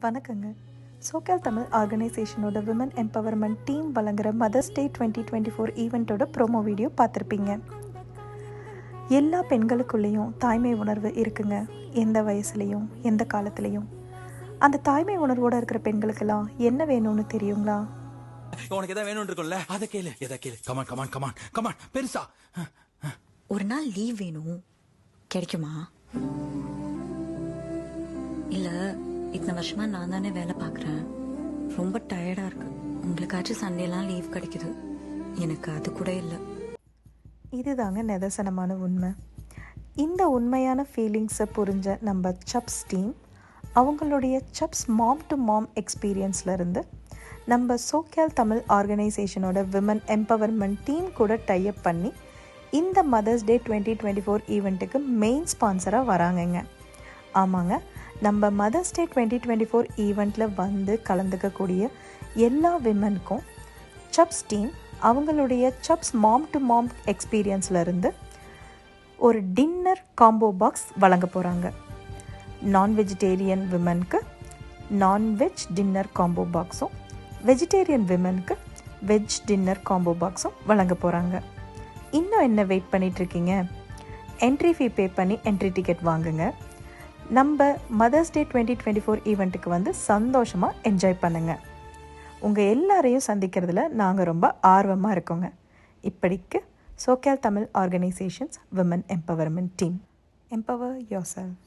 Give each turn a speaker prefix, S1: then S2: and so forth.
S1: வணக்கங்க. சோக்கால் தமிழ் ஆர்கனைசேஷனோட விமன் எம்பவர்மெண்ட் டீம் வழங்குற மதர்ஸ் டே 2024 ஈவெண்ட்டோட ப்ரோமோ வீடியோ பார்த்துருப்பீங்க. எல்லா பெண்களுக்குள்ளேயும் தாய்மை உணர்வு இருக்குங்க. எந்த வயசுலேயும் எந்த காலத்துலேயும். அந்த தாய்மை உணர்வோடு இருக்கிற பெண்களுக்கெல்லாம் என்ன வேணும்னு தெரியுங்களா?
S2: உனக்கு எதாவது வேணும்னு இருக்கும்ல, அதை கேளு. எதை கேளு? Come on come on come on come on. பெருசா
S3: ஒரு நாள் லீவ் வேணும், கிடைக்குமா? இல்ல இத்தனை வருஷமா நான் தானே வேலை பார்க்குறேன், ரொம்ப டயர்டா இருக்கு. உங்களுக்காச்சும் சண்டேலாம் லீவ் கிடைக்குது, எனக்கு அது கூட இல்லை.
S1: இதுதாங்க நிதர்சனமான உண்மை. இந்த உண்மையான ஃபீலிங்ஸை புரிஞ்ச நம்ம சப்ஸ் டீம் அவங்களுடைய சப்ஸ் மாம் டு மாம் எக்ஸ்பீரியன்ஸ்லேருந்து நம்ம சோக்கால் தமிழ் ஆர்கனைசேஷனோட விமன் எம்பவர்மெண்ட் டீம் கூட டைப் பண்ணி இந்த மதர்ஸ் டே 2024 ஈவெண்ட்டுக்கு மெயின் ஸ்பான்சராக வராங்கங்க. ஆமாங்க, நம்ம மதர்ஸ் டே 2024 ஈவெண்ட்டில் வந்து கலந்துக்கக்கூடிய எல்லா விமனுக்கும் சப்ஸ் டீம் அவங்களுடைய சப்ஸ் மாம் டு மாம் எக்ஸ்பீரியன்ஸ்லேருந்து ஒரு டின்னர் காம்போ பாக்ஸ் வழங்க போகிறாங்க. நான் வெஜிடேரியன் விமனுக்கு நான்வெஜ் டின்னர் காம்போ பாக்ஸும், வெஜிடேரியன் விமனுக்கு வெஜ் டின்னர் காம்போ பாக்ஸும் வழங்க போகிறாங்க. இன்னும் என்ன வெயிட் பண்ணிகிட்ருக்கீங்க? என்ட்ரி ஃபீ பே பண்ணி என்ட்ரி டிக்கெட் வாங்குங்க. நம்ம மதர்ஸ் டே 2024 ஈவெண்ட்டுக்கு வந்து சந்தோஷமாக என்ஜாய் பண்ணுங்கள். உங்கள் எல்லாரையும் சந்திக்கிறதுல நாங்கள் ரொம்ப ஆர்வமாக இருக்கோங்க. இப்படிக்கு சோக்கால் Tamil organisations women empowerment team. Empower your self.